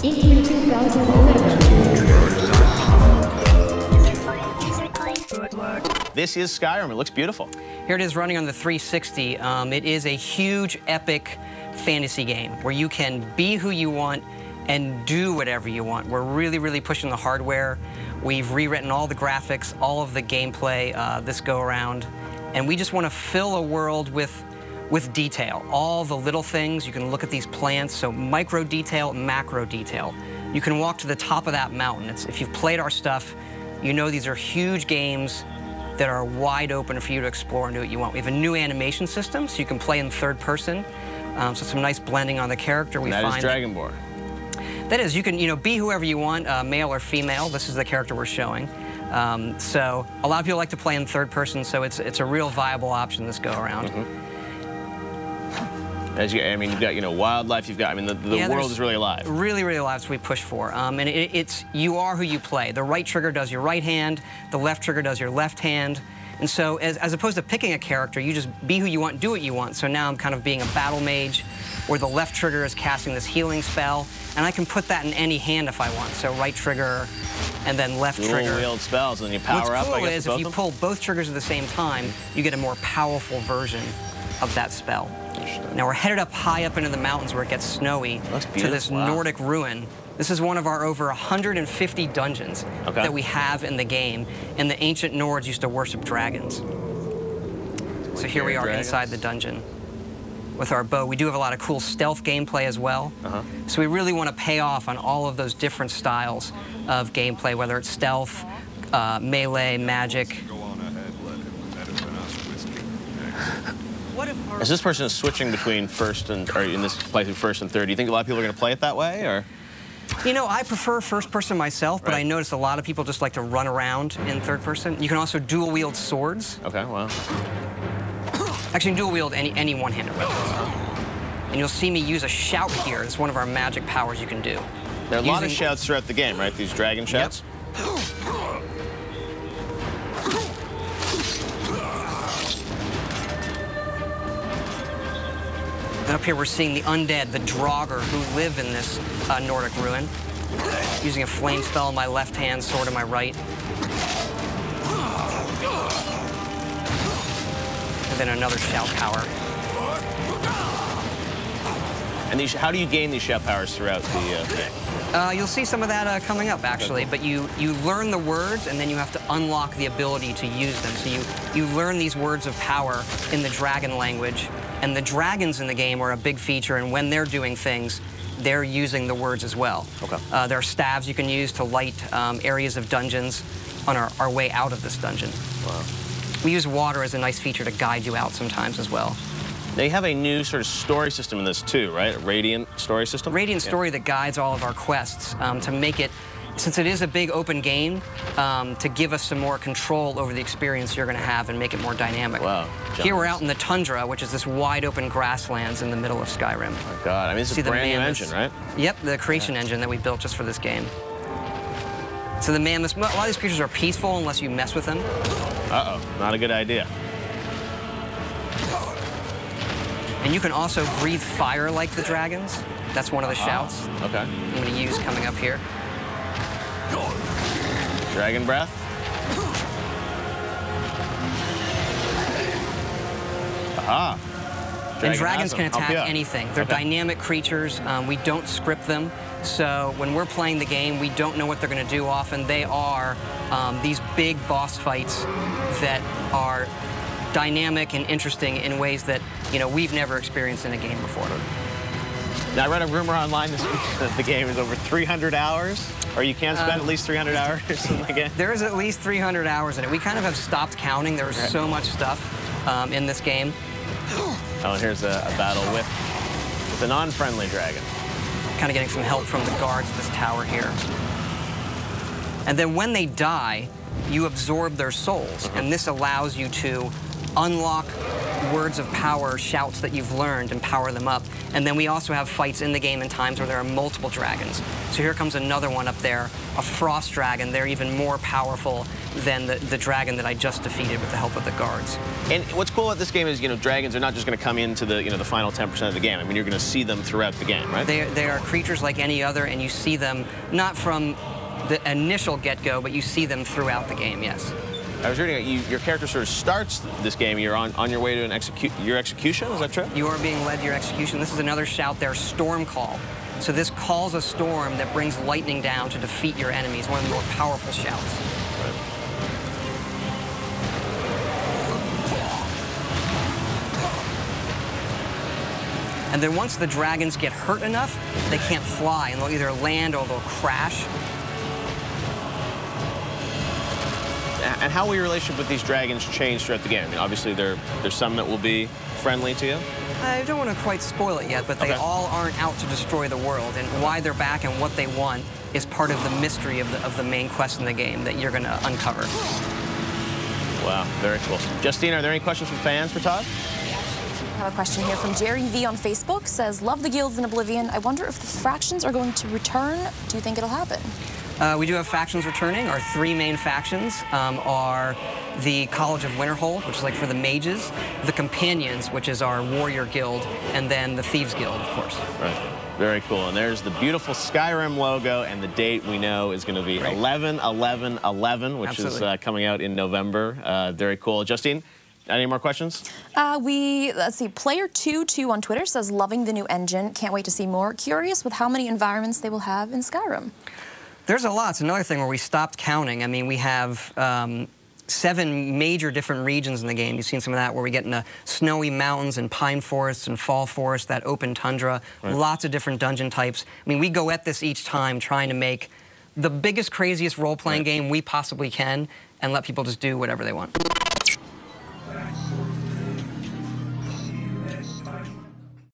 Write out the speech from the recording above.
in 2011. This is Skyrim. It looks beautiful. Here it is running on the 360. It is a huge, epic fantasy game where you can be who you want and do whatever you want. We're really, really pushing the hardware. We've rewritten all the graphics, all of the gameplay this go-around, and we just want to fill a world with detail. All the little things. You can look at these plants, so micro detail, macro detail. You can walk to the top of that mountain. If you've played our stuff, you know these are huge games that are wide open for you to explore and do what you want. We have a new animation system, so you can play in third person. So some nice blending on the character. That is Dragonborn. That is, you can be whoever you want, male or female. This is the character we're showing. So a lot of people like to play in third person, so it's a real viable option this go around. As you, you've got wildlife. You've got the world is really alive. Really, really alive. So we push for, and it's you are who you play. The right trigger does your right hand. The left trigger does your left hand. And so as opposed to picking a character, you just be who you want, do what you want. So now I'm kind of being a battle mage, where the left trigger is casting this healing spell, and I can put that in any hand if I want. So right trigger, and then left trigger. Dual-wield spells, and then you power up. What's cool is if you pull both triggers at the same time, you get a more powerful version of that spell. Now we're headed up high up into the mountains where it gets snowy to this Nordic ruin. This is one of our over 150 dungeons that we have in the game, and the ancient Nords used to worship dragons. So here we are inside the dungeon with our bow. We do have a lot of cool stealth gameplay as well. So we really want to pay off on all of those different styles of gameplay, whether it's stealth, melee, magic. As this person is switching between first and, or in this playthrough, first and third, do you think a lot of people are going to play it that way, or? I prefer first person myself, but I notice a lot of people just like to run around in third person. You can also dual wield swords. Okay, wow. Actually, dual wield any one-handed weapons. And you'll see me use a shout here. It's one of our magic powers you can do. There are a lot of shouts throughout the game, right? These dragon shouts? Yep. And up here we're seeing the undead, the Draugr, who live in this Nordic ruin. Using a flame spell in my left hand, sword in my right. And then another shout power. And how do you gain these shout powers throughout the game? You'll see some of that coming up, actually. But you learn the words, and then you have to unlock the ability to use them. So you learn these words of power in the dragon language. And the dragons in the game are a big feature, and when they're doing things, they're using the words as well. There are staves you can use to light areas of dungeons on our way out of this dungeon. Wow. We use water as a nice feature to guide you out sometimes as well. Now you have a new sort of story system in this too, right? A radiant story system? Radiant story that guides all of our quests to make it, since it is a big open game, to give us some more control over the experience you're going to have and make it more dynamic. Wow. Here we're out in the tundra, which is this wide open grasslands in the middle of Skyrim. Oh my God, this is a brand new engine, right? Yep, the creation engine that we built just for this game. So the mammoths, a lot of these creatures are peaceful unless you mess with them. Uh-oh, not a good idea. And you can also breathe fire like the dragons. That's one of the shouts. Okay. I'm going to use coming up here. Dragon breath. Aha. And dragons can attack anything. They're dynamic creatures. We don't script them. So when we're playing the game, we don't know what they're going to do often. They are these big boss fights that are dynamic and interesting in ways that we've never experienced in a game before. Now, I read a rumor online this week that the game is over 300 hours, or you can spend at least 300 hours in the game. There is at least 300 hours in it. We kind of have stopped counting. There was so much stuff in this game. Oh, and here's a battle with a non-friendly dragon. Kind of getting some help from the guards of this tower here. And then when they die, you absorb their souls, and this allows you to unlock words of power, shouts that you've learned, and power them up. And then we also have fights in the game in times where there are multiple dragons. So here comes another one up there, a frost dragon. They're even more powerful than the dragon that I just defeated with the help of the guards. And what's cool about this game is, dragons are not just going to come into the, the final 10% of the game. I mean, you're going to see them throughout the game, right? They are creatures like any other, and you see them not from the initial get-go, but you see them throughout the game, yes. I was reading your character sort of starts this game. You're on your way to your execution. Is that true? You are being led to your execution. This is another shout there, Storm Call. So this calls a storm that brings lightning down to defeat your enemies. One of the more powerful shouts. Right. And then once the dragons get hurt enough, they can't fly, and they'll either land or they'll crash. And how will your relationship with these dragons change throughout the game? I mean, obviously, there's some that will be friendly to you. I don't want to quite spoil it yet, but they all aren't out to destroy the world. And why they're back and what they want is part of the mystery of the main quest in the game that you're going to uncover. Wow, very cool. Justine, are there any questions from fans for Todd? I have a question here from Jerry V on Facebook. Says, love the guilds in Oblivion. I wonder if the factions are going to return. Do you think it'll happen? We do have factions returning. Our three main factions are the College of Winterhold, which is like for the mages, the Companions, which is our warrior guild, and then the Thieves Guild, of course. Right. Very cool. And there's the beautiful Skyrim logo, and the date we know is going to be 11/11/11, which is coming out in November. Very cool. Justine, any more questions? Let's see, Player22 on Twitter says, loving the new engine. Can't wait to see more. Curious with how many environments they will have in Skyrim. There's a lot. It's another thing where we stopped counting. I mean, we have 7 major different regions in the game. You've seen some of that where we get into snowy mountains and pine forests and fall forests, that open tundra, lots of different dungeon types. I mean, we go at this each time trying to make the biggest, craziest role-playing game we possibly can and let people just do whatever they want.